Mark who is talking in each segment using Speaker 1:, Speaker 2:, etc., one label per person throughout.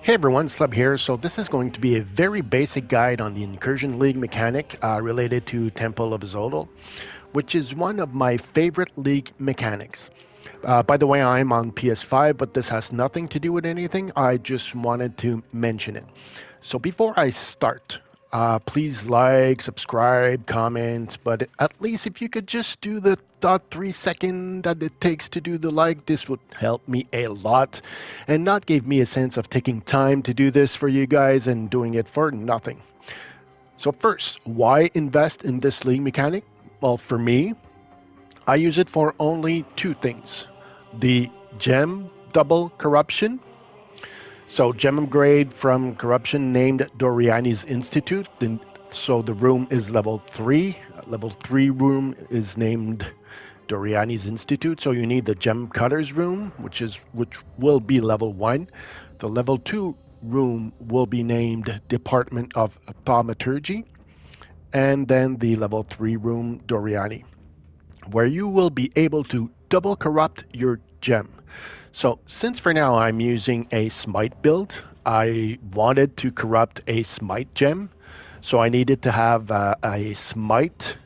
Speaker 1: Hey everyone, Slub here. So this is going to be a very basic guide on the Incursion League mechanic related to Temple of Zodal, which is one of my favorite league mechanics. By the way, I'm on PS5, but this has nothing to do with anything. I just wanted to mention it. So before I start, please like, subscribe, comment, but at least if you could just do the 0.3 second that it takes to do the like, this would help me a lot and not give me a sense of taking time to do this for you guys and doing it for nothing. So first, why invest in this league mechanic? Well, for me, I use it for only two things. The gem double corruption. So gem upgrade from corruption named Doriani's Institute. So the room is level 3. Level 3 room is named Doriani's Institute. So you need the gem cutters room, which will be level 1. The level 2 room will be named Department of Thaumaturgy, and then the level 3 room Doriani, where you will be able to double corrupt your gem. So since for now I'm using a smite build, I wanted to corrupt a smite gem. So I needed to have a smite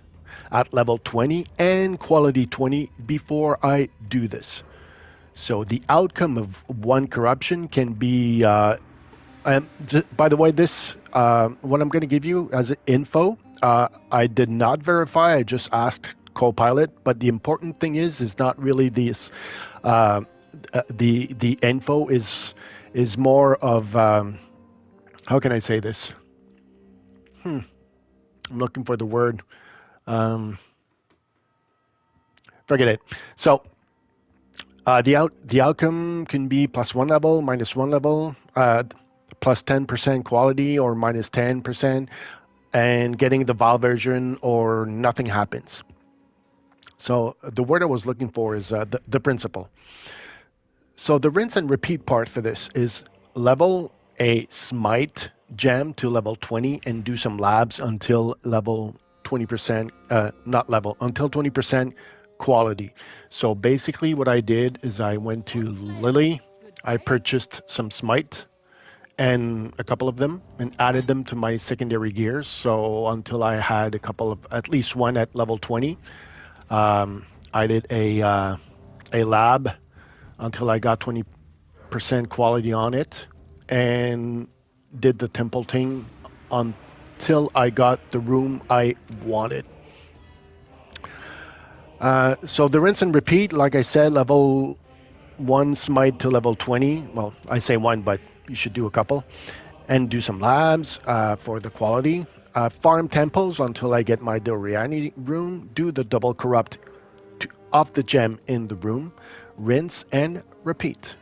Speaker 1: at level 20 and quality 20 before I do this. So the outcome of one corruption can be, by the way, this, what I'm going to give you as info, I did not verify, I just asked Copilot, but the important thing is not really this, uh, the info is more of, how can I say this? I'm looking for the word. Um, Forget it. So the outcome can be +1 level, -1 level, +10% quality or -10%, and getting the Val version or nothing happens. So the word I was looking for is the principle. So the rinse and repeat part for this is level a smite gem to level 20 and do some labs until level 20%, not level, until 20% quality. So basically what I did is I went to Lily, I purchased some smite and a couple of them and added them to my secondary gears. So until I had a couple of, at least one at level 20, I did a lab until I got 20% quality on it and did the temple thing until I got the room I wanted. So the rinse and repeat, like I said, level 1 smite to level 20. Well, I say one, but you should do a couple. And do some labs for the quality. Farm temples until I get my Doriani room. Do the double corrupt of the gem in the room. Rinse and repeat.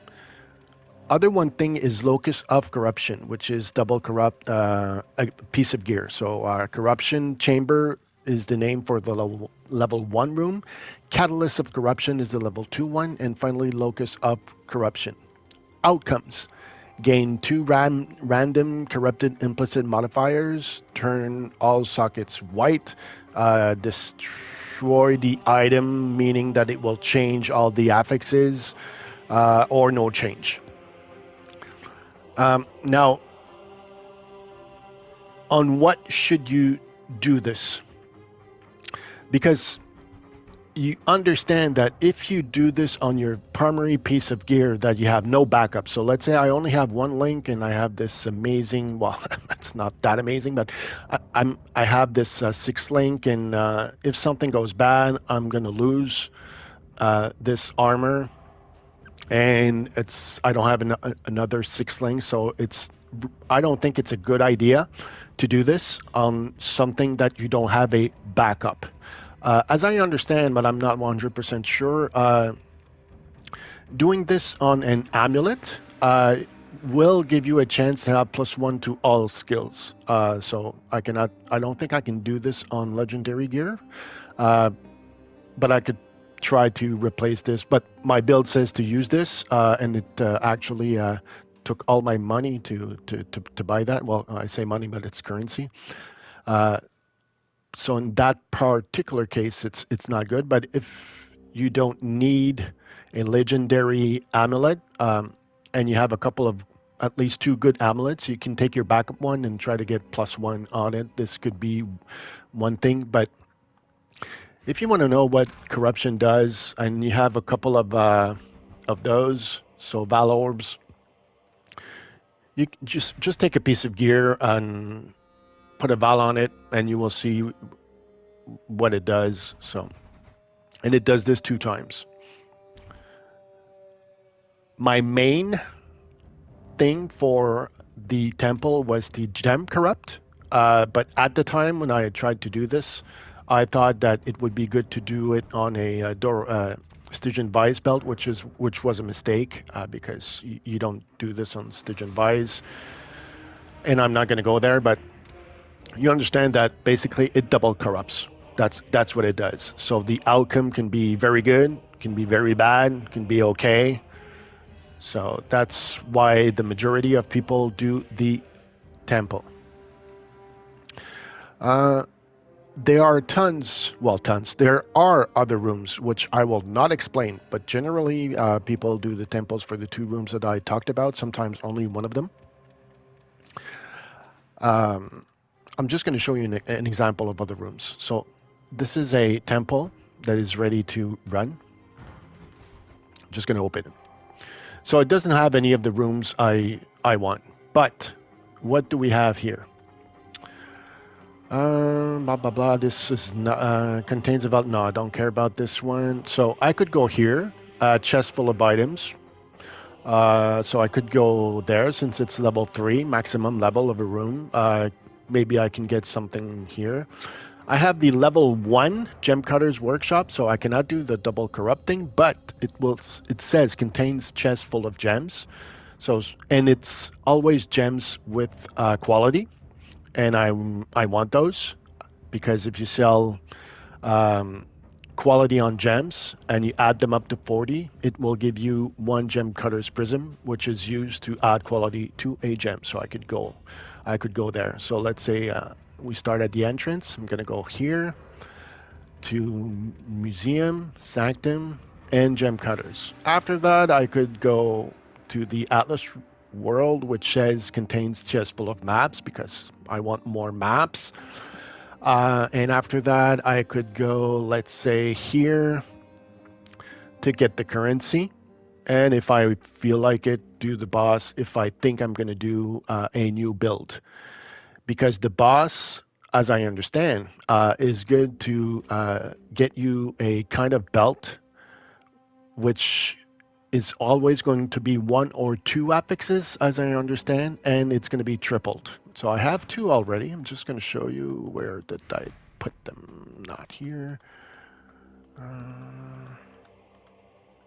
Speaker 1: Other one thing is locus of corruption, which is double corrupt a piece of gear. So corruption chamber is the name for the level 1 room. Catalyst of corruption is the level 2 one, and finally locus of corruption. Outcomes: gain 2 random corrupted implicit modifiers, turn all sockets white, destroy the item, meaning that it will change all the affixes, or no change. Now, on what should you do this? Because you understand that if you do this on your primary piece of gear that you have no backup. So let's say I only have one link and I have this amazing, well, it's not that amazing, but I have this 6 link, and if something goes bad, I'm going to lose this armor, and I don't have another 6 links. So I don't think it's a good idea to do this on something that you don't have a backup. As I understand, but I'm not 100% sure, doing this on an amulet will give you a chance to have +1 to all skills. So I don't think I can do this on legendary gear, but I could try to replace this. But my build says to use this, and it actually took all my money to buy that. Well, I say money, but it's currency. So in that particular case, it's not good. But if you don't need a legendary amulet, and you have a couple of at least 2 good amulets. You can take your backup one and try to get +1 on it. This could be one thing, but if you want to know what corruption does, and you have a couple of those, so Val orbs, you can just take a piece of gear and put a Val on it, and you will see what it does. So, and it does this 2 times. My main thing for the temple was the gem corrupt, but at the time when I had tried to do this, I thought that it would be good to do it on a Stygian Vise belt, which was a mistake, because you don't do this on Stygian Vise, and I'm not going to go there, but you understand that basically it double corrupts. That's what it does. So the outcome can be very good, can be very bad, can be okay. So that's why the majority of people do the temple. There are tons. There are other rooms which I will not explain, but generally people do the temples for the 2 rooms that I talked about, sometimes only one of them. I'm just going to show you an example of other rooms. So this is a temple that is ready to run. I'm just going to open it. So it doesn't have any of the rooms I want, but what do we have here? Blah, blah, blah. This is not, contains about, no, I don't care about this one. So I could go here, chest full of items. So I could go there since it's level 3, maximum level of a room. Maybe I can get something here. I have the level 1 gem cutter's workshop, so I cannot do the double corrupting, but it says contains chest full of gems. So, and it's always gems with quality. And I want those, because if you sell quality on gems and you add them up to 40, it will give you 1 gem cutter's prism, which is used to add quality to a gem. So I could go there. So let's say we start at the entrance. I'm gonna go here to museum, sanctum, and gem cutters. After that, I could go to the Atlas world, which says contains chest full of maps, because I want more maps. And after that, I could go, let's say, here to get the currency. And if I feel like it, do the boss if I think I'm going to do a new build. Because the boss, as I understand, is good to get you a kind of belt, which is always going to be 1 or 2 affixes, as I understand, and it's going to be tripled. So I have 2 already. I'm just going to show you where did I put them. Not here.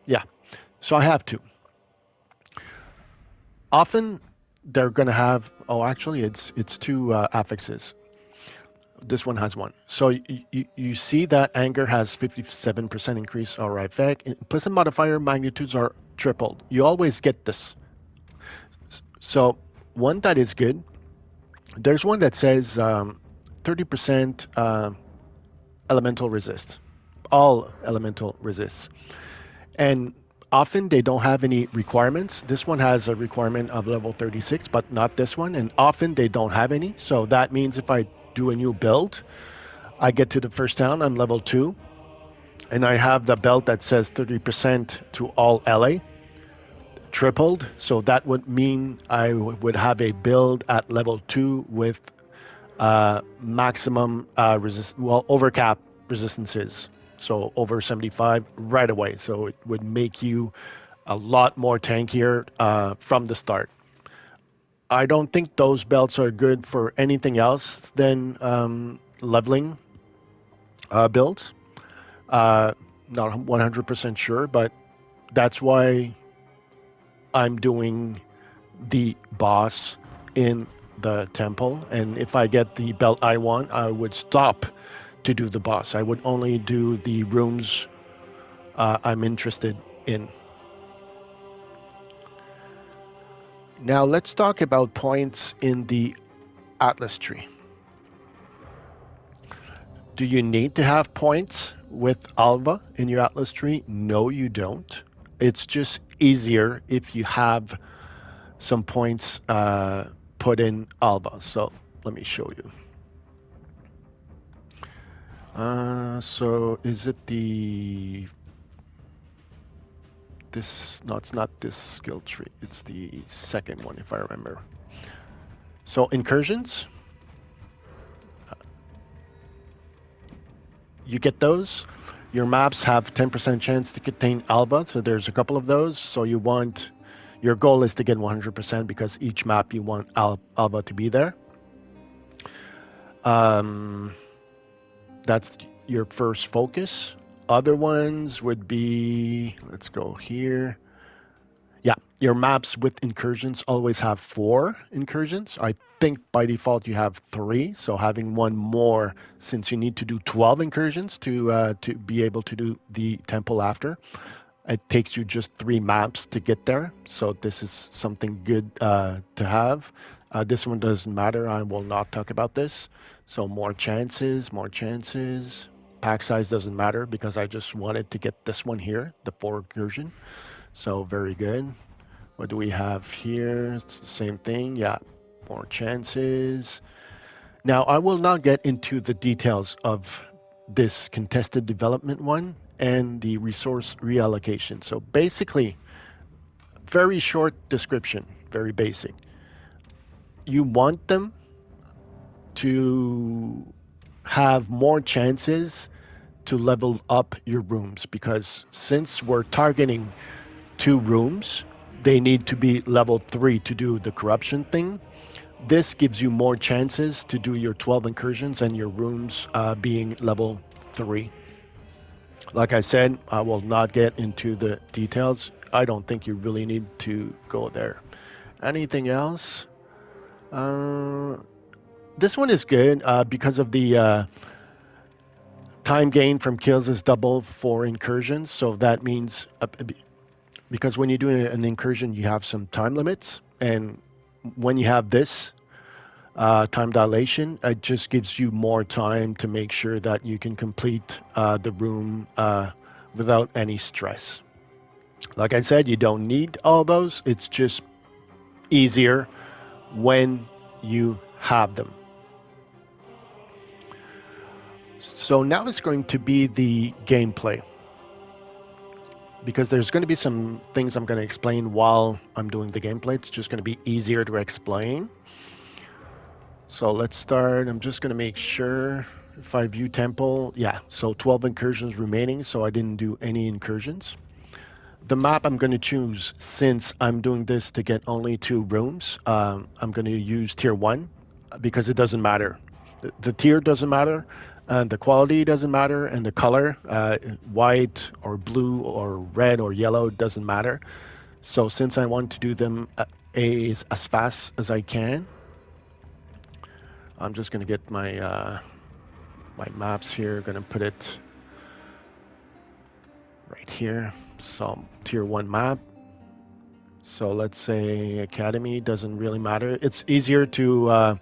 Speaker 1: Yeah, so I have 2. Often they're going to have, oh, actually it's 2 affixes. This one has 1. So you see that anger has 57% increase or effect. Implicit modifier magnitudes are tripled. You always get this. So one that is good. There's one that says 30% elemental resist. All elemental resists. And often they don't have any requirements. This one has a requirement of level 36, but not this one. And often they don't have any. So that means if I do a new build, I get to the first town, I'm level 2, and I have the belt that says 30% to all LA, tripled. So that would mean I would have a build at level 2 with maximum overcap resistances. So over 75 right away. So it would make you a lot more tankier from the start. I don't think those belts are good for anything else than leveling builds. Not 100% sure, but that's why I'm doing the boss in the temple. And if I get the belt I want, I would stop to do the boss. I would only do the rooms I'm interested in. Now let's talk about points in the Atlas tree. Do you need to have points with Alva in your Atlas tree? No, you don't. It's just easier if you have some points put in Alva. So let me show you. So is it this? No, it's not this skill tree. It's the second one, if I remember. So incursions, you get those. Your maps have 10% chance to contain Alva, so there's a couple of those. So your goal is to get 100% because each map you want Alva to be there. Um, that's your first focus. Other ones would be, let's go here. Yeah, your maps with incursions always have 4 incursions. I think by default you have 3, so having one more since you need to do 12 incursions to be able to do the temple after. It takes you just 3 maps to get there, so this is something good to have. This one doesn't matter. I will not talk about this. So more chances, more chances. Pack size doesn't matter because I just wanted to get this one here, the 4 incursion. So very good. What do we have here? It's the same thing. Yeah, more chances. Now, I will not get into the details of this contested development one and the resource reallocation. So basically, very short description, very basic. You want them to have more chances to level up your rooms because since we're targeting 2 rooms, they need to be level 3 to do the corruption thing. This gives you more chances to do your 12 incursions and your rooms being level 3. Like I said, I will not get into the details. I don't think you really need to go there. Anything else? Uh, this one is good because of the time gain from kills is double for incursions. So that means because when you do an incursion, you have some time limits. And when you have this, time dilation, it just gives you more time to make sure that you can complete the room without any stress. Like I said, you don't need all those. It's just easier when you have them. So now it's going to be the gameplay because there's going to be some things I'm going to explain while I'm doing the gameplay. It's just going to be easier to explain. So let's start. I'm just going to make sure if I view temple, yeah, so 12 incursions remaining, so I didn't do any incursions. The map I'm going to choose, since I'm doing this to get only 2 rooms, I'm going to use tier 1 because it doesn't matter. The tier doesn't matter, and the quality doesn't matter, and the color, white or blue or red or yellow, doesn't matter. So since I want to do them as fast as I can, I'm just going to get my my maps here. Going to put it right here. So tier 1 map. So let's say Academy, doesn't really matter. It's easier to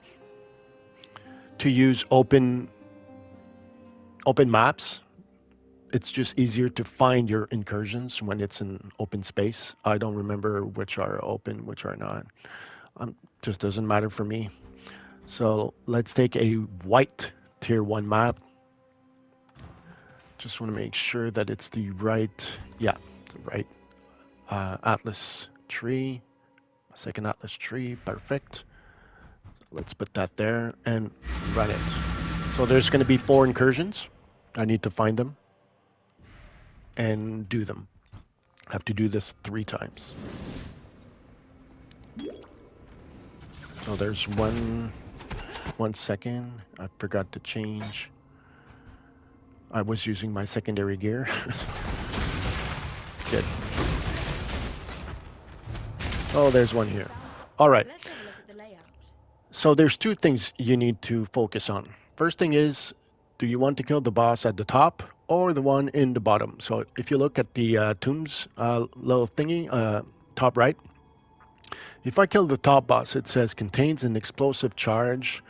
Speaker 1: use open maps. It's just easier to find your incursions when it's in open space. I don't remember which are open, which are not. Just doesn't matter for me. So let's take a white tier 1 map. Just want to make sure that it's the right, yeah, the right atlas tree. Second atlas tree, perfect. Let's put that there and run it. So there's going to be 4 incursions. I need to find them and do them. I have to do this 3 times. So there's 1 second. I forgot to change. I was using my secondary gear. Good. Oh, there's one here. All right. So there's 2 things you need to focus on. First thing is, do you want to kill the boss at the top or the one in the bottom? So if you look at the tombs little thingy, top right, if I kill the top boss, it says contains an explosive charge.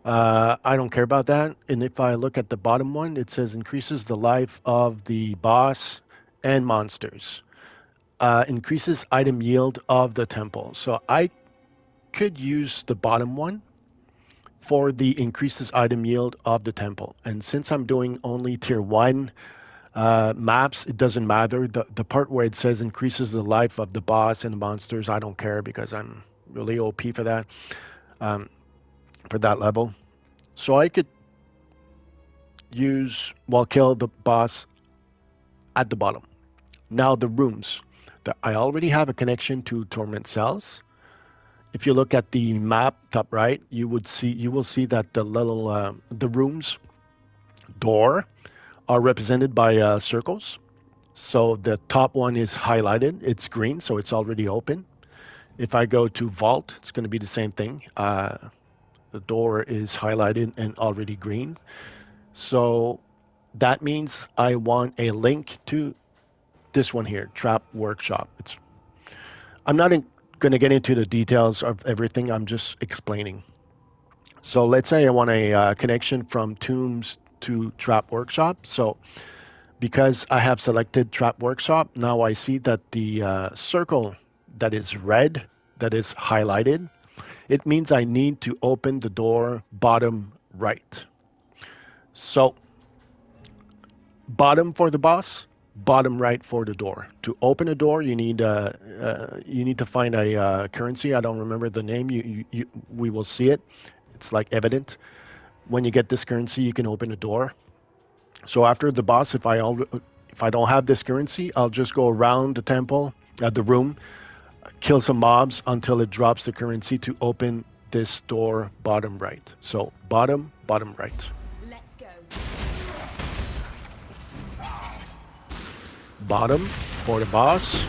Speaker 1: I don't care about that. And if I look at the bottom one, it says increases the life of the boss and monsters. increases item yield of the temple. So I could use the bottom one for the increases item yield of the temple. And since I'm doing only tier 1 maps, it doesn't matter. The part where it says increases the life of the boss and the monsters, I don't care because I'm really OP um, for that level. So I could kill the boss at the bottom. Now the rooms. I already have a connection to Torment Cells. If you look at the map top right, you will see that the rooms door are represented by circles. So the top one is highlighted. It's green, so it's already open. If I go to vault, it's going to be the same thing. The door is highlighted and already green. So that means I want a link to this one here, Trap Workshop. I'm not going to get into the details of everything. I'm just explaining. So let's say I want a connection from Tombs to Trap Workshop. So because I have selected Trap Workshop, now I see that the circle that is red, that is highlighted, it means I need to open the door bottom right. So bottom for the boss, bottom right for the door. To open a door, you need to find a currency. I don't remember the name. We will see it. It's like evident. When you get this currency, you can open a door. So after the boss, if I don't have this currency, I'll just go around the temple, the room, kill some mobs until it drops the currency to open this door bottom right. So bottom right.
Speaker 2: Let's go.
Speaker 1: Bottom for the boss.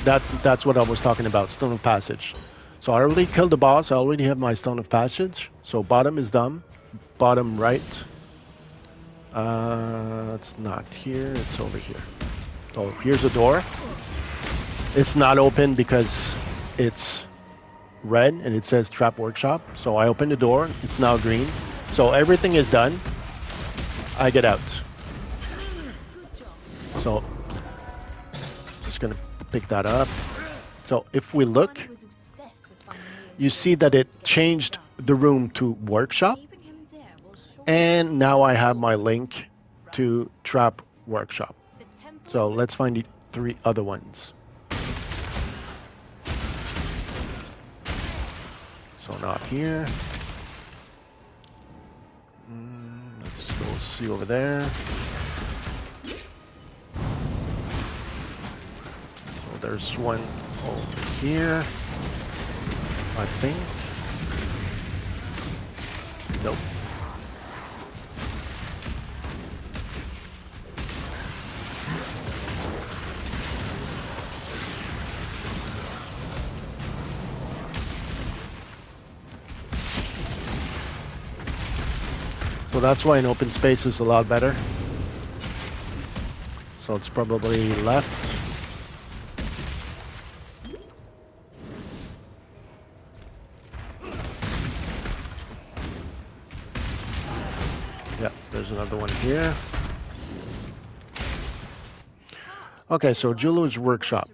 Speaker 1: That's what I was talking about, Stone of Passage. So I already killed the boss. I already have my Stone of Passage. So bottom is done. Bottom right. It's not here. It's over here. So here's the door. It's not open because it's red and it says Trap Workshop. So I open the door. It's now green. So everything is done. I get out. So just gonna pick that up. So if we look, you see that it changed the room to Workshop. And now I have my link to Trap Workshop. So let's find the 3 other ones. So not here. Let's go see over there. So there's one over here, I think. Nope. So that's why an open space is a lot better. So it's probably left. Yeah, there's another one here. Okay, so Julu's Workshop.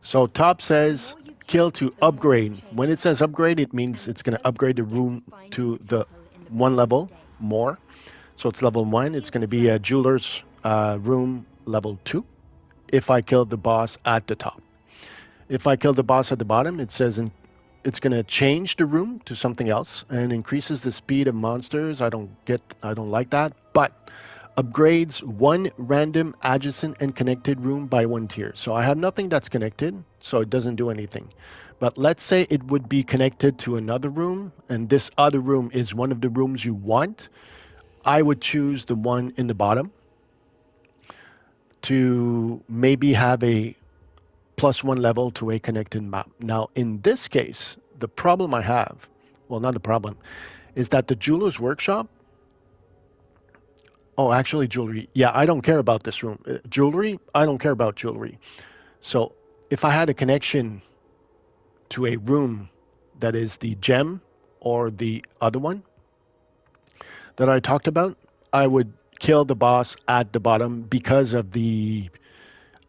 Speaker 1: So top says kill to upgrade. When it says upgrade, it means it's going to upgrade the room to the 1 level more. So it's level 1. It's going to be a jeweler's room level 2 if I kill the boss at the top. If I kill the boss at the bottom, it says it's going to change the room to something else and increases the speed of monsters. I don't like that, but upgrades 1 random adjacent and connected room by 1 tier. So I have nothing that's connected, so it doesn't do anything. But let's say it would be connected to another room, and this other room is one of the rooms you want. I would choose the one in the bottom to maybe have a +1 level to a connected map. Now, in this case, the problem I have, well, not the problem, is that the jeweler's workshop. Oh, actually, jewelry. Yeah, I don't care about this room. Jewelry, I don't care about jewelry. So if I had a connection to a room that is the gem or the other one that I talked about, I would kill the boss at the bottom because of the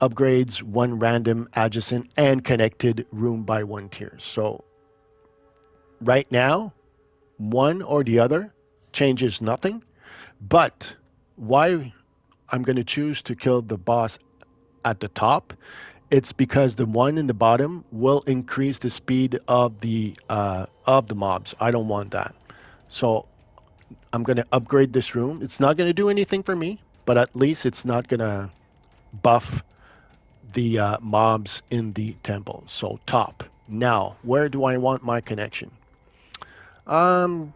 Speaker 1: upgrades one random adjacent and connected room by one tier. So right now, one or the other changes nothing, but why I'm going to choose to kill the boss at the top, it's because the one in the bottom will increase the speed of the mobs. I don't want that. So I'm going to upgrade this room. It's not going to do anything for me, but at least it's not going to buff the mobs in the temple. So top. Now, where do I want my connection? I'm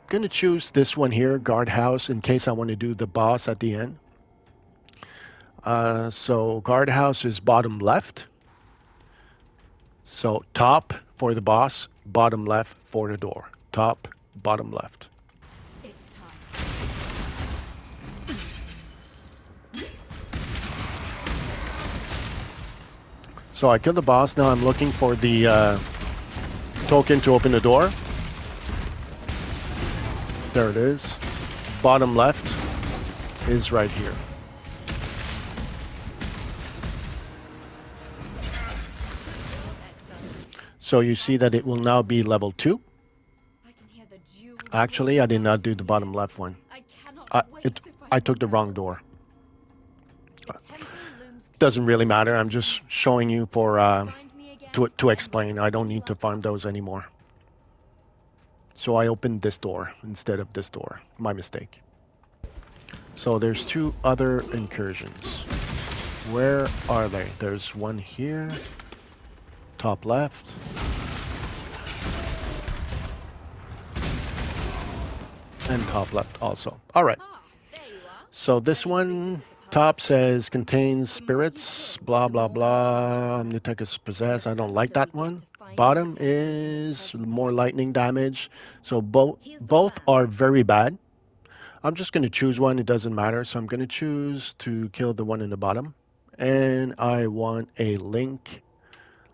Speaker 1: going to choose this one here, guardhouse, in case I want to do the boss at the end. So guardhouse is bottom left. So top for the boss, bottom left for the door. Top, bottom left.
Speaker 2: It's time.
Speaker 1: So I killed the boss. Now I'm looking for the token to open the door. There it is. Bottom left is right here. So you see that it will now be level 2. Actually, I did not do the bottom left one. I took the wrong door. Doesn't really matter. I'm just showing you for to explain. I don't need to farm those anymore. So I opened this door instead of this door. My mistake. So there's 2 other incursions. Where are they? There's one here. Top left. And top left also. All right. So this one, top says contains spirits, blah, blah, blah. Omnitech is possessed. I don't like that one. Bottom is more lightning damage. So both are very bad. I'm just going to choose one. It doesn't matter. So I'm going to choose to kill the one in the bottom. And I want a link,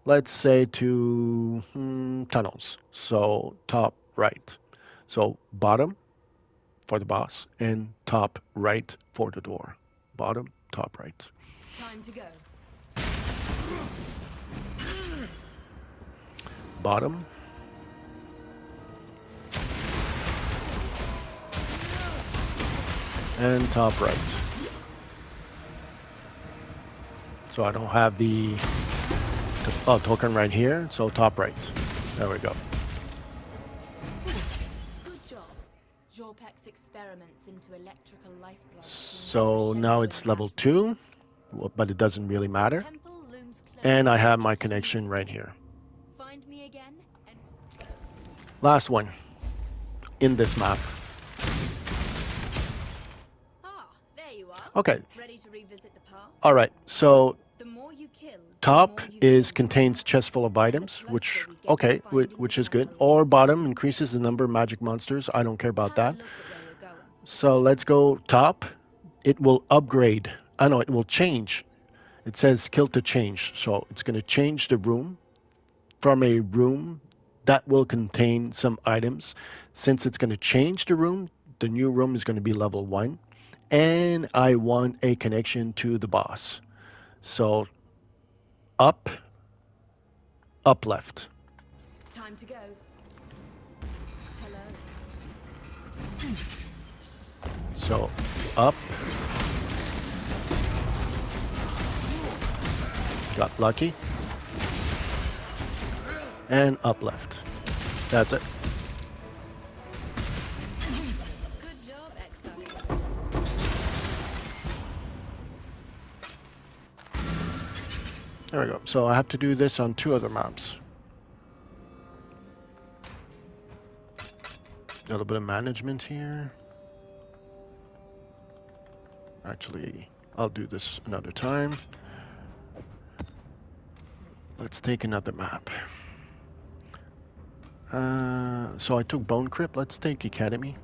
Speaker 1: let's say to tunnels. So top right. So bottom for the boss and top right for the door. Bottom, top right.
Speaker 2: Time to go.
Speaker 1: Bottom. And top right. So I don't have the token right here, so top right. There we go.
Speaker 2: Good job. Jorpek's experiments into electrical lifeblood.
Speaker 1: So now it's level 2, but it doesn't really matter. And I have my connection right here.
Speaker 2: Find me again and
Speaker 1: Last one in this map.
Speaker 2: there you are.
Speaker 1: Okay.
Speaker 2: Ready to revisit the past?
Speaker 1: All right. So
Speaker 2: The more you kill,
Speaker 1: top is contains chest full of items, which which is good. Or bottom increases the number of magic monsters. I don't care about that. So let's go top. It will upgrade. I know it will change. It says kill to change. So it's going to change the room from a room that will contain some items. Since it's going to change the room, the new room is going to be level 1. And I want a connection to the boss. So up left.
Speaker 2: Time to go. Hello.
Speaker 1: So up. Got lucky. And up left. That's it.
Speaker 2: Good job, Exile.
Speaker 1: There we go. So I have to do this on 2 other maps. A little bit of management here. Actually, I'll do this another time. Let's take another map. So I took Bone Crypt. Let's take Academy.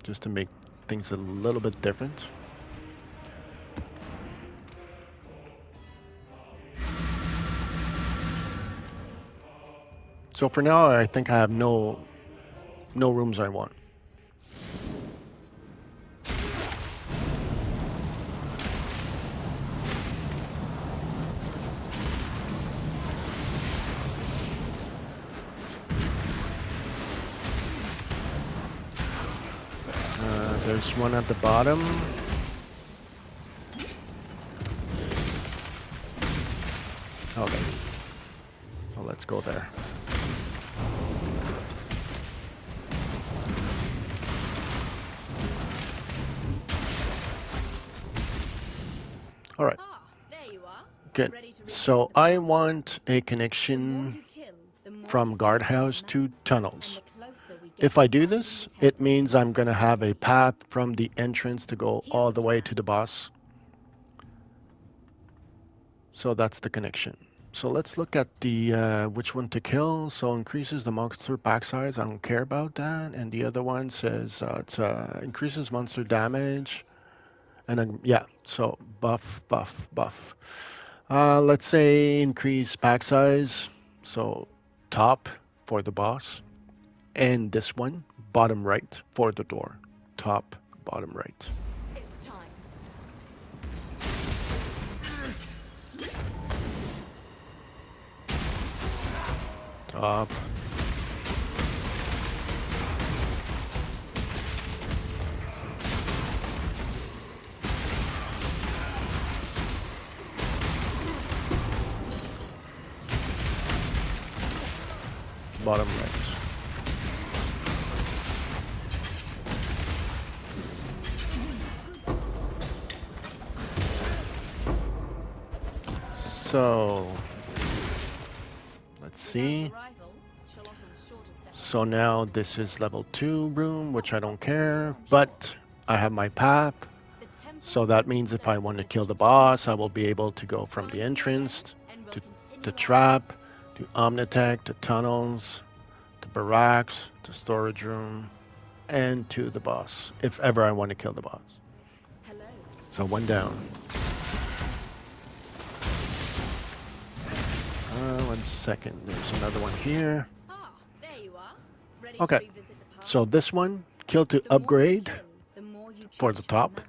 Speaker 1: Just to make things a little bit different. So for now, I think I have no rooms I want. There's one at the bottom. Okay. Well, let's go there. All right.
Speaker 2: Ah, there you are.
Speaker 1: Good.
Speaker 2: Ready to revisit
Speaker 1: So
Speaker 2: the
Speaker 1: I
Speaker 2: past.
Speaker 1: want a
Speaker 2: The more
Speaker 1: connection
Speaker 2: you kill, the more
Speaker 1: from
Speaker 2: you change
Speaker 1: guardhouse
Speaker 2: the
Speaker 1: to
Speaker 2: map,
Speaker 1: tunnels.
Speaker 2: and the closer we get
Speaker 1: If
Speaker 2: to
Speaker 1: I do
Speaker 2: finding
Speaker 1: this,
Speaker 2: the
Speaker 1: it
Speaker 2: temple in
Speaker 1: means
Speaker 2: the
Speaker 1: I'm going to
Speaker 2: present
Speaker 1: have a
Speaker 2: day.
Speaker 1: path from the entrance to go
Speaker 2: Here's
Speaker 1: all
Speaker 2: the
Speaker 1: the way
Speaker 2: plan.
Speaker 1: to the boss. So that's the connection. So let's look at the which one to kill. So increases the monster pack size. I don't care about that. And the other one says it's increases monster damage. And then yeah, so buff, buff, buff. Let's say increase pack size. So top for the boss, and this one bottom right for the door. Top, bottom right.
Speaker 2: It's time.
Speaker 1: Top. Bottom right. So let's
Speaker 2: Without
Speaker 1: see.
Speaker 2: a rival, Charlotta's shorter step
Speaker 1: So
Speaker 2: on the
Speaker 1: now
Speaker 2: temple
Speaker 1: this
Speaker 2: in
Speaker 1: is
Speaker 2: the
Speaker 1: level 2 room, which I don't
Speaker 2: closer.
Speaker 1: care,
Speaker 2: I'm sure.
Speaker 1: but I have my path.
Speaker 2: The temple
Speaker 1: So that
Speaker 2: looks
Speaker 1: means if I
Speaker 2: closer
Speaker 1: want to
Speaker 2: with
Speaker 1: kill the
Speaker 2: each
Speaker 1: boss, I
Speaker 2: new
Speaker 1: will
Speaker 2: step.
Speaker 1: be able to go from
Speaker 2: Find
Speaker 1: the
Speaker 2: a way in,
Speaker 1: entrance
Speaker 2: and we'll
Speaker 1: to the
Speaker 2: continue our
Speaker 1: trap,
Speaker 2: quest.
Speaker 1: to Omnitech, to tunnels, to barracks, to storage room, and to the boss, if ever I want to kill the boss.
Speaker 2: Hello.
Speaker 1: So one down. 1 second. There's another one here.
Speaker 2: Ah, there you are. Ready to
Speaker 1: Okay.
Speaker 2: revisit the past.
Speaker 1: So this one, kill to
Speaker 2: The more you
Speaker 1: upgrade
Speaker 2: kill, the more you
Speaker 1: for the
Speaker 2: change
Speaker 1: top,
Speaker 2: map,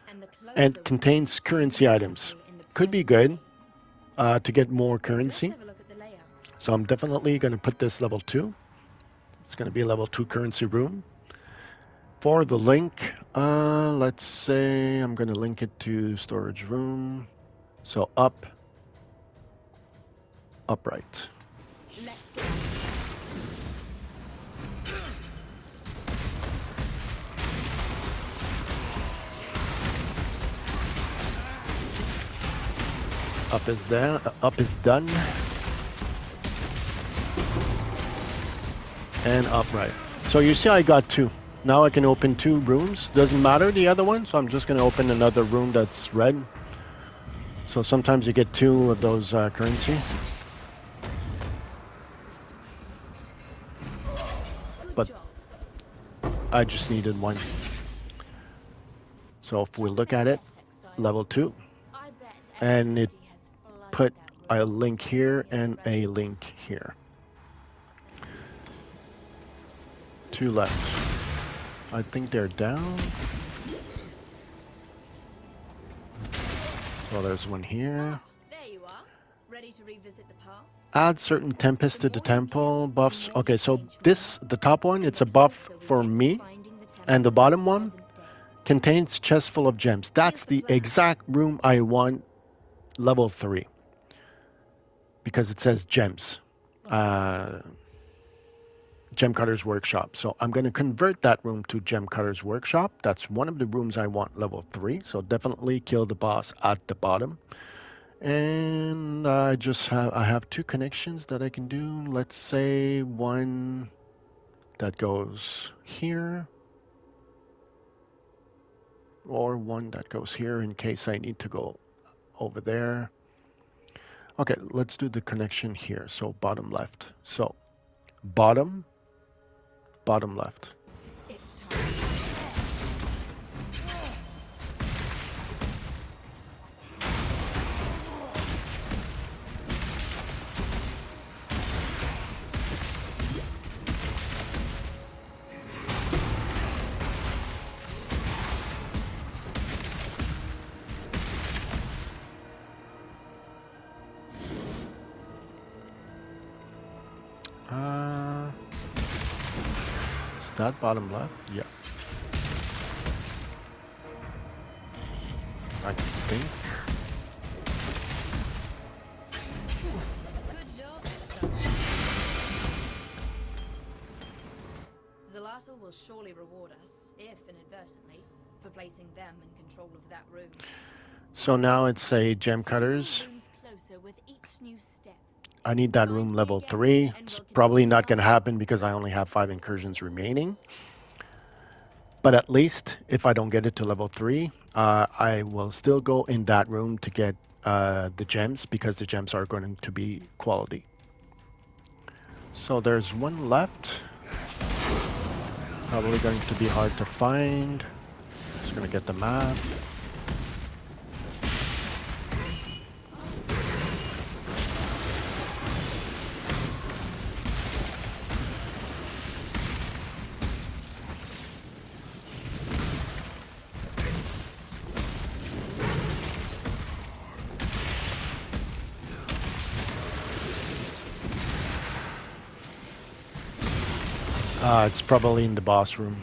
Speaker 2: and the
Speaker 1: and
Speaker 2: closer we get to
Speaker 1: contains
Speaker 2: finding
Speaker 1: currency
Speaker 2: the
Speaker 1: items.
Speaker 2: temple in the
Speaker 1: Could be
Speaker 2: present
Speaker 1: good
Speaker 2: day.
Speaker 1: to get more
Speaker 2: Let's
Speaker 1: currency.
Speaker 2: have a look at the layout.
Speaker 1: So I'm definitely going to put this level 2. It's going to be a level 2 currency room. For the link, let's say I'm going to link it to storage room. So up, upright.
Speaker 2: Let's go.
Speaker 1: Up is there. Up is done. And upright. So you see I got 2. Now I can open 2 rooms. Doesn't matter the other one, so I'm just going to open another room that's red. So sometimes you get 2 of those currency.
Speaker 2: Good
Speaker 1: But
Speaker 2: job.
Speaker 1: I just needed 1. So if we
Speaker 2: Don't
Speaker 1: look
Speaker 2: never
Speaker 1: at it,
Speaker 2: bet, Exile.
Speaker 1: level 2,
Speaker 2: I bet
Speaker 1: and it
Speaker 2: STCG has flooded
Speaker 1: put
Speaker 2: that
Speaker 1: a
Speaker 2: room
Speaker 1: link
Speaker 2: with
Speaker 1: here
Speaker 2: glorious
Speaker 1: and a
Speaker 2: treasure.
Speaker 1: link here. 2 left. I think they're down. So there's one here.
Speaker 2: Ah, there you are. Ready to revisit the past?
Speaker 1: Add certain tempest to
Speaker 2: The
Speaker 1: the
Speaker 2: more you
Speaker 1: temple
Speaker 2: kill, the
Speaker 1: buffs.
Speaker 2: more
Speaker 1: Okay,
Speaker 2: you
Speaker 1: so
Speaker 2: change
Speaker 1: this,
Speaker 2: map,
Speaker 1: the top one,
Speaker 2: and
Speaker 1: it's
Speaker 2: the
Speaker 1: a buff
Speaker 2: closer we
Speaker 1: for
Speaker 2: get to
Speaker 1: me.
Speaker 2: finding the temple
Speaker 1: And the
Speaker 2: in
Speaker 1: bottom one
Speaker 2: present day.
Speaker 1: contains chest full of gems. That's
Speaker 2: Here's the
Speaker 1: the
Speaker 2: plan.
Speaker 1: exact room I want, level 3. Because it says gems. Gem Cutter's Workshop. So I'm going to convert that room to Gem Cutter's Workshop. That's one of the rooms I want level 3. So definitely kill the boss at the bottom. And I have 2 connections that I can do. Let's say one that goes here, or one that goes here in case I need to go over there. Okay, let's do the connection here. So bottom left. So bottom, bottom left.
Speaker 2: It's time.
Speaker 1: Is that bottom left? Yeah. I think.
Speaker 2: Good job, Alva. Zalatul will surely reward us, if inadvertently, for placing them in control of that room.
Speaker 1: So now it's a gem
Speaker 2: The temple
Speaker 1: cutters.
Speaker 2: looms closer with each new step.
Speaker 1: I need that
Speaker 2: Find
Speaker 1: room
Speaker 2: me
Speaker 1: level
Speaker 2: again,
Speaker 1: 3.
Speaker 2: and
Speaker 1: It's
Speaker 2: we'll
Speaker 1: probably
Speaker 2: continue
Speaker 1: not
Speaker 2: our
Speaker 1: going to happen
Speaker 2: travels.
Speaker 1: because I only have 5 incursions remaining. But at least if I don't get it to level 3, I will still go in that room to get the gems because the gems are going to be quality. So there's one left. Probably going to be hard to find. Just going to get the map. It's probably in the boss room.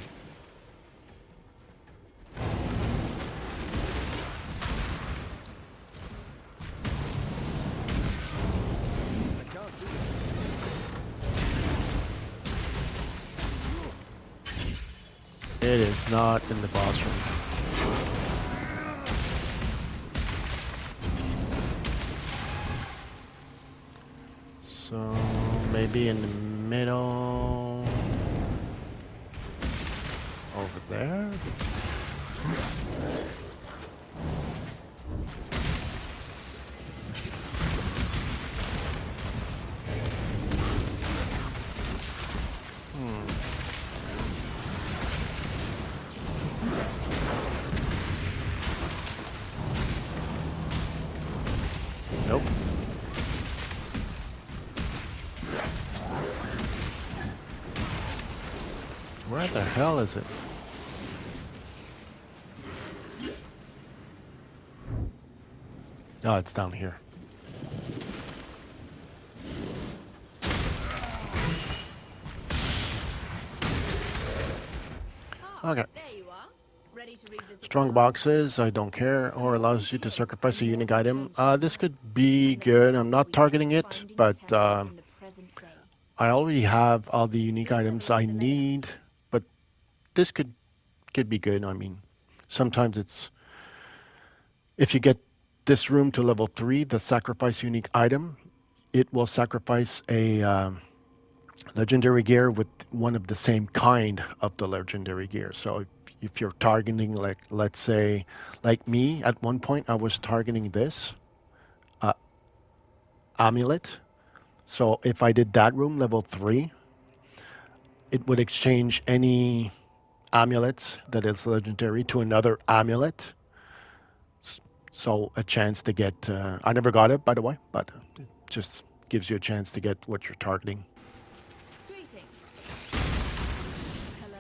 Speaker 1: It is not in the boss room. So maybe in the middle. Over there. Nope. Where the hell is it? Oh, it's down here. Okay.
Speaker 2: There you are. Ready to revisit
Speaker 1: Strong
Speaker 2: the
Speaker 1: boxes, I don't care, or allows you to sacrifice a unique item. This could be good. I'm not targeting it, but
Speaker 2: in the present day.
Speaker 1: I already have all the unique
Speaker 2: Let's have a
Speaker 1: items
Speaker 2: look
Speaker 1: I
Speaker 2: at the layout.
Speaker 1: need. But this could be good. I mean, sometimes it's if you get this room to level 3, the sacrifice unique item, it will sacrifice a legendary gear with one of the same kind of the legendary gear. So if you're targeting, like, let's say, like me, at one point I was targeting this uh, amulet. So if I did that room level 3, it would exchange any amulets that is legendary to another amulet. So a chance to get, I never got it, by the way, but it just gives you a chance to get what you're targeting.
Speaker 2: Greetings. Hello.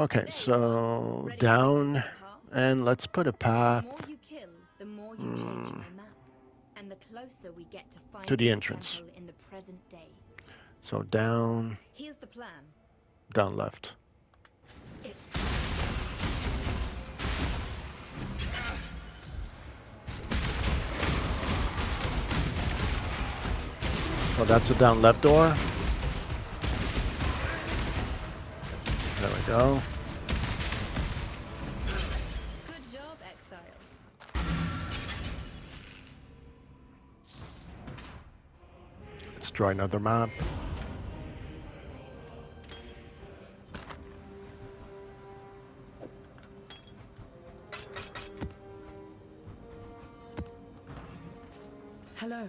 Speaker 1: Okay,
Speaker 2: There you
Speaker 1: so
Speaker 2: Ready to
Speaker 1: down,
Speaker 2: revisit the past?
Speaker 1: and let's put a
Speaker 2: The
Speaker 1: path
Speaker 2: more you kill, the more you change my map. And the closer we get to
Speaker 1: to
Speaker 2: finding
Speaker 1: the
Speaker 2: the
Speaker 1: entrance.
Speaker 2: temple in the present day.
Speaker 1: So down,
Speaker 2: Here's the plan.
Speaker 1: down left.
Speaker 2: It's
Speaker 1: So that's the down left door. There we go.
Speaker 2: good job, Exile.
Speaker 1: Let's try another map.
Speaker 3: Hello.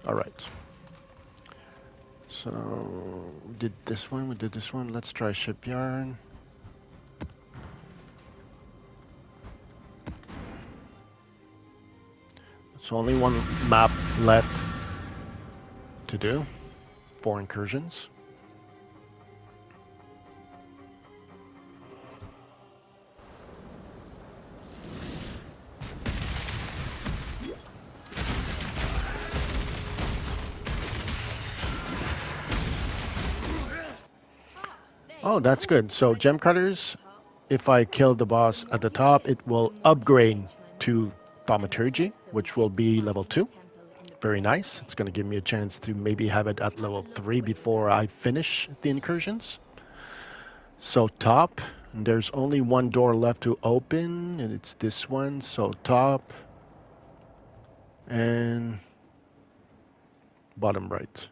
Speaker 1: All right. So we did this one, we did this one. Let's try shipyard. So only one map left to do. 4 incursions.
Speaker 2: There
Speaker 1: Oh,
Speaker 2: you
Speaker 1: that's
Speaker 2: are.
Speaker 1: good. So
Speaker 2: Ready
Speaker 1: gem
Speaker 2: to revisit
Speaker 1: cutters,
Speaker 2: the past?
Speaker 1: if I kill the boss at the top, it will upgrade to Thaumaturgy, which will be level 2. Very nice. It's going to give me a chance to maybe have it at level 3 before I finish the incursions. So top, and there's only one door left to open, and it's this one. So top and bottom right.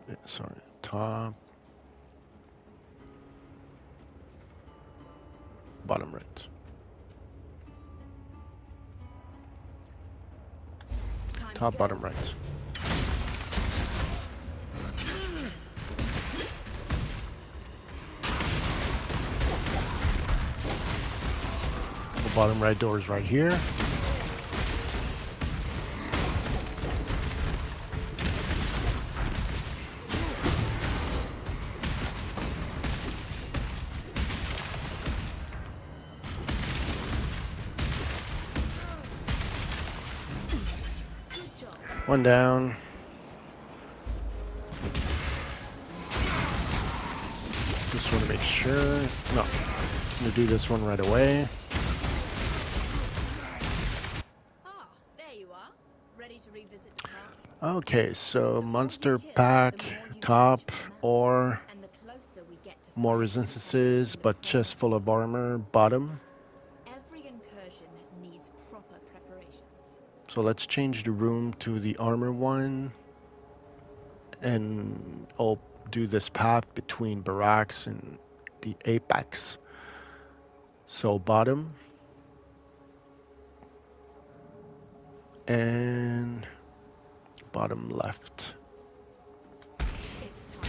Speaker 1: Yeah, sorry, top, bottom right. Top, bottom right. The bottom right door is right here. One down. Just want to make sure. No, I'm gonna do this one right away.
Speaker 2: Ah, there you are. Ready to revisit the past.
Speaker 1: Okay, so
Speaker 2: The more we
Speaker 1: monster
Speaker 2: kill,
Speaker 1: pack,
Speaker 2: the more you
Speaker 1: top,
Speaker 2: change the map.
Speaker 1: or
Speaker 2: And the closer we get to
Speaker 1: more
Speaker 2: finding something
Speaker 1: resistances,
Speaker 2: in the
Speaker 1: but chest
Speaker 2: present
Speaker 1: full of
Speaker 2: day.
Speaker 1: armor, bottom.
Speaker 2: Every incursion needs proper preparations.
Speaker 1: So let's change the room to the armor one, and I'll do this path between barracks and the apex. So bottom and bottom left.
Speaker 2: It's time.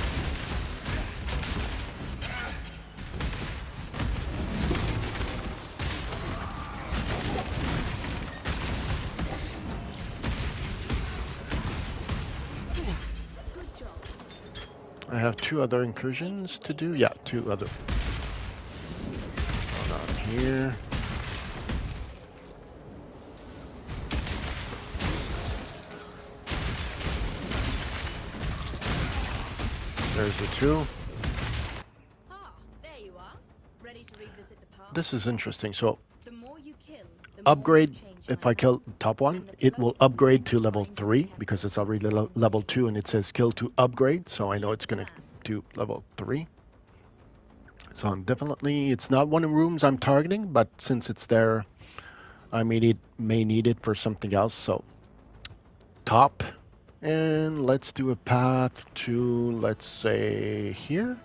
Speaker 2: Good job.
Speaker 1: I have 2 other incursions to do. Yeah, 2 other. Hold on here. There's the 2.
Speaker 2: Ah, there you are. Ready to revisit the past.
Speaker 1: This is interesting. So
Speaker 2: The more you kill, the more you
Speaker 1: upgrade,
Speaker 2: change
Speaker 1: if
Speaker 2: your
Speaker 1: I
Speaker 2: map.
Speaker 1: kill top one,
Speaker 2: And the
Speaker 1: it will
Speaker 2: closer we
Speaker 1: upgrade
Speaker 2: get
Speaker 1: to
Speaker 2: to
Speaker 1: level
Speaker 2: finding
Speaker 1: 3
Speaker 2: the
Speaker 1: because it's
Speaker 2: temple in
Speaker 1: already
Speaker 2: the present
Speaker 1: level
Speaker 2: day.
Speaker 1: 2 and it says skill to upgrade. So I know
Speaker 2: Here's
Speaker 1: it's
Speaker 2: the
Speaker 1: going to
Speaker 2: plan.
Speaker 1: do level 3. So I'm definitely, it's not one of the rooms I'm targeting, but since it's there, I may need it for something else. So top, and let's do a path to, let's say here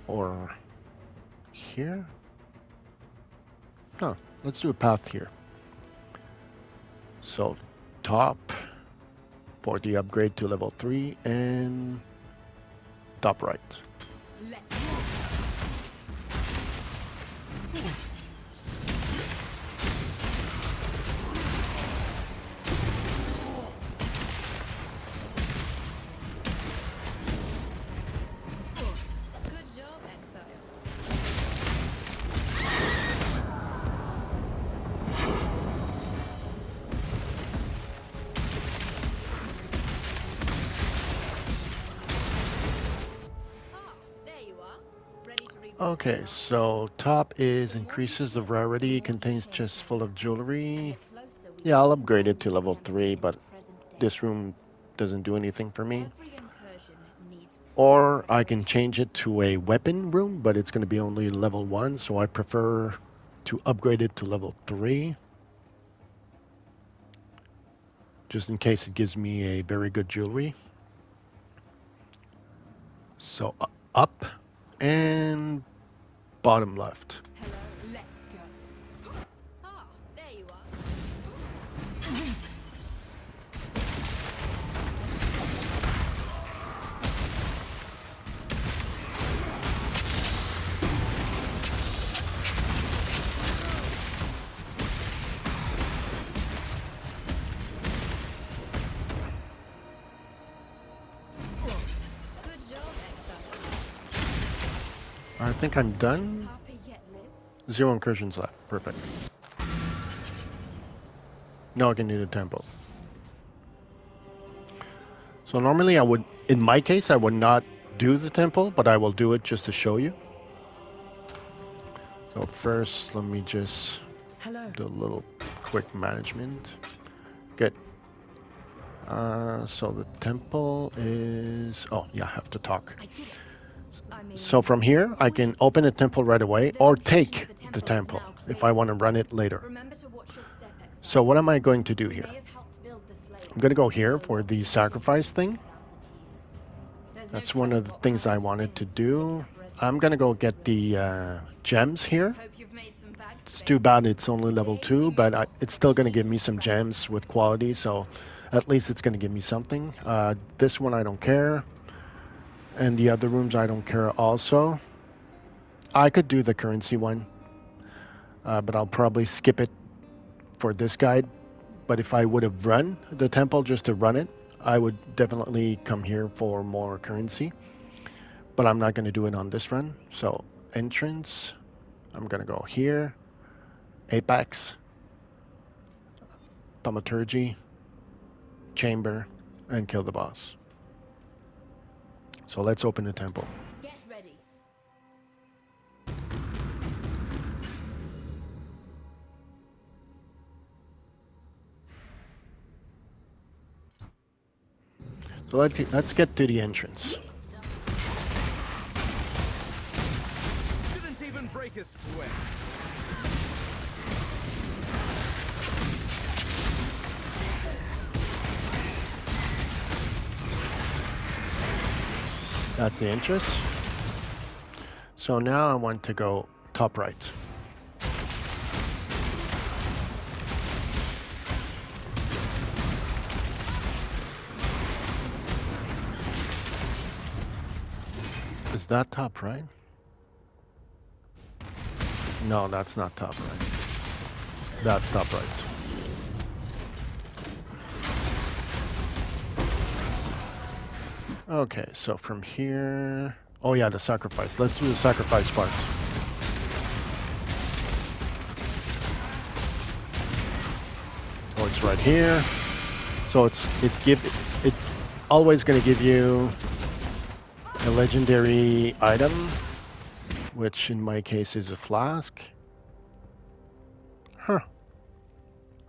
Speaker 1: or here. No, let's do a path here. So top for the upgrade to level 3 and top right.
Speaker 2: Let's go. Good job, Exile. Ah, there you are. Ready to revisit the
Speaker 1: Okay,
Speaker 2: past.
Speaker 1: so top is
Speaker 2: The more you
Speaker 1: increases the
Speaker 2: kill, the
Speaker 1: rarity,
Speaker 2: more you
Speaker 1: contains
Speaker 2: change
Speaker 1: chests
Speaker 2: your
Speaker 1: full of
Speaker 2: map. And the
Speaker 1: jewelry.
Speaker 2: closer we
Speaker 1: Yeah,
Speaker 2: get
Speaker 1: I'll
Speaker 2: to
Speaker 1: upgrade it to
Speaker 2: finding the
Speaker 1: level
Speaker 2: temple
Speaker 1: 3,
Speaker 2: in the
Speaker 1: but
Speaker 2: present day.
Speaker 1: this room doesn't do anything for me.
Speaker 2: Every incursion needs proper
Speaker 1: Or I can change
Speaker 2: preparations.
Speaker 1: it to a weapon room, but it's going to be only level 1, so I prefer to upgrade it to level 3, just in case it gives me a very good jewelry. So up and bottom left.
Speaker 2: Hello, let's go. Ah, there you are. Good job, Exile.
Speaker 1: I think I'm
Speaker 2: Is
Speaker 1: done.
Speaker 2: Papa yet lives?
Speaker 1: 0 incursions left. Perfect. Now I can do the temple. So normally I would, in my case, I would not do the temple, but I will do it just to show you. So first, let me just
Speaker 3: Hello.
Speaker 1: do a little quick management. Good. So the temple is... Oh, yeah, I have to talk.
Speaker 2: I did it. I mean,
Speaker 1: So from here, I can open a temple right away
Speaker 2: the
Speaker 1: or
Speaker 2: location
Speaker 1: take
Speaker 2: of the
Speaker 1: the
Speaker 2: temple is
Speaker 1: temple
Speaker 2: now
Speaker 1: if
Speaker 2: clear.
Speaker 1: I want to run it later.
Speaker 2: Remember to watch your step, Exile.
Speaker 1: So what am I going to do
Speaker 2: We
Speaker 1: here?
Speaker 2: may have helped build this lake,
Speaker 1: I'm going to go
Speaker 2: but
Speaker 1: here
Speaker 2: no
Speaker 1: for
Speaker 2: longer
Speaker 1: the
Speaker 2: be
Speaker 1: sacrifice
Speaker 2: changed in
Speaker 1: thing.
Speaker 2: 2,000 years. There's no
Speaker 1: That's one
Speaker 2: telling
Speaker 1: of the
Speaker 2: what
Speaker 1: things I
Speaker 2: powerful
Speaker 1: wanted to
Speaker 2: things
Speaker 1: do.
Speaker 2: Zodiac
Speaker 1: I'm going to go
Speaker 2: residents
Speaker 1: get
Speaker 2: will
Speaker 1: the
Speaker 2: release.
Speaker 1: gems here.
Speaker 2: Hope you've made some
Speaker 1: It's too
Speaker 2: backspace.
Speaker 1: bad it's only level
Speaker 2: Today we
Speaker 1: 2, but
Speaker 2: move off
Speaker 1: it's
Speaker 2: with
Speaker 1: still
Speaker 2: a
Speaker 1: going to give
Speaker 2: clean
Speaker 1: me some
Speaker 2: ransom.
Speaker 1: gems with quality, so at least it's going to give me something. This one I don't care, and the other rooms I don't care also. I could do the currency one, but I'll probably skip it for this guide. But if I would have run the temple just to run it, I would definitely come here for more currency. But I'm not going to do it on this run. So entrance, I'm going to go here, Apex, Thaumaturgy, Chamber, and kill the boss. So let's open the temple.
Speaker 2: Get ready.
Speaker 1: So let's get to the entrance.
Speaker 3: Didn't even break a sweat.
Speaker 1: That's the entrance. So now I want to go top right. Is that top right? No, that's not top right. That's top right. Okay, so from here... Oh yeah, the sacrifice. Let's do the sacrifice part. So it's right here. So it's always going to give you a legendary item, which in my case is a flask. Huh.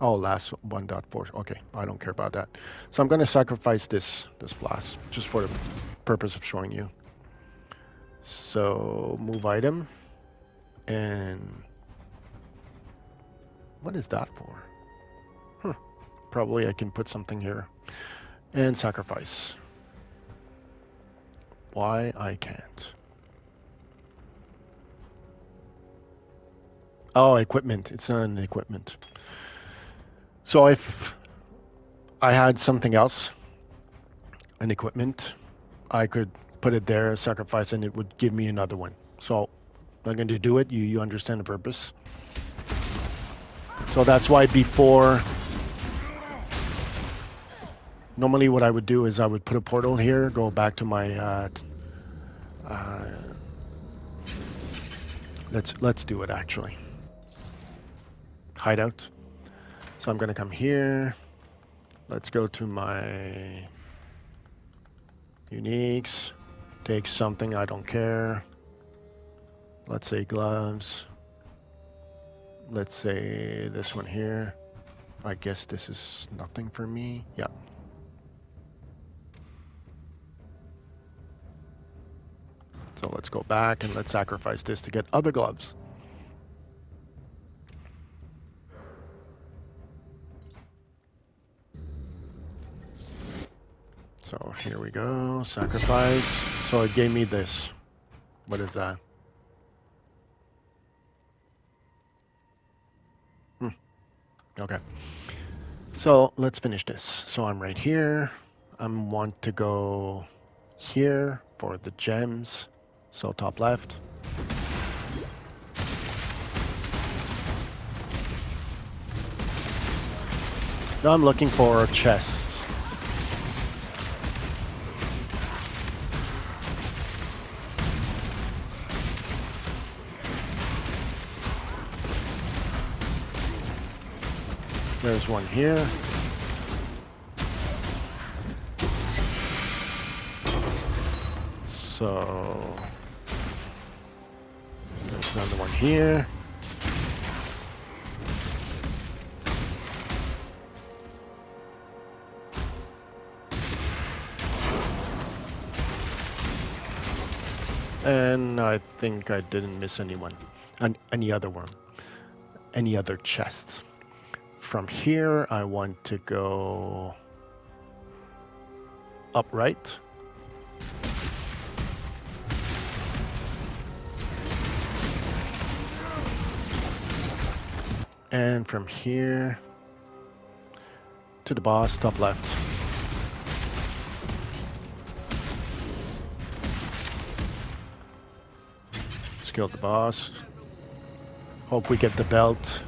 Speaker 1: Oh, last 1.4. Okay, I don't care about that. So I'm going to sacrifice this flask just for the purpose of showing you. So move item, and what is that for? Huh. Probably I can put something here and sacrifice. Why I can't? Oh, equipment. It's not an equipment. So if I had something else, an equipment, I could put it there, sacrifice, and it would give me another one. So I'm going to do it. You understand the purpose. So that's why before, normally what I would do is I would put a portal here, go back to my, let's do it actually. Hideout. So I'm going to come here. Let's go to my uniques. Take something, I don't care. Let's say gloves. Let's say this one here. I guess this is nothing for me. Yeah. So let's go back and let's sacrifice this to get other gloves. So here we go, sacrifice. So it gave me this. What is that? Okay. So let's finish this. So I'm right here. I want to go here for the gems. So top left. Now I'm looking for chests. There's one here. So there's another one here. And I think I didn't miss anyone. Any other one. Any other chests. From here, I want to go upright. And from here to the boss, top left. Let's kill the boss. Hope we get the belt.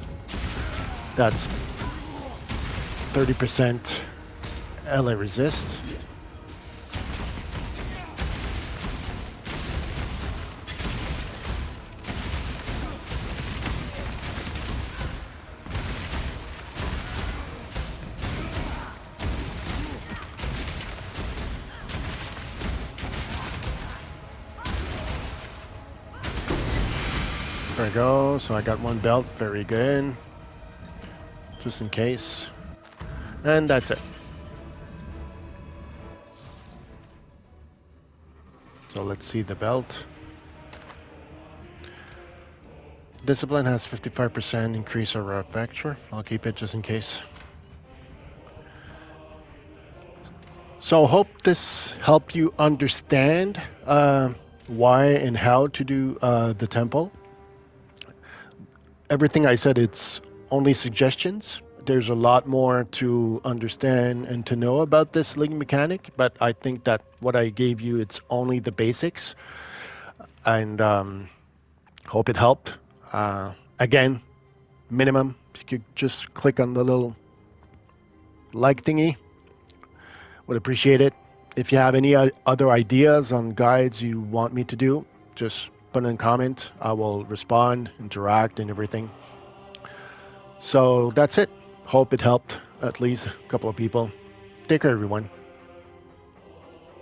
Speaker 1: That's 30% LA resist. There we go. So I got one belt. Very good. Just in case. And that's it. So let's see the belt. Discipline has 55% increase over fracture. I'll keep it just in case. So hope this helped you understand why and how to do the temple. Everything I said, it's only suggestions. There's a lot more to understand and to know about this league mechanic, but I think that what I gave you, it's only the basics. And hope it helped. Again, minimum, you could just click on the little like thingy. Would appreciate it. If you have any other ideas on guides you want me to do, just put in a comment. I will respond, interact, and everything. So that's it. Hope it helped at least a couple of people. Take care, everyone.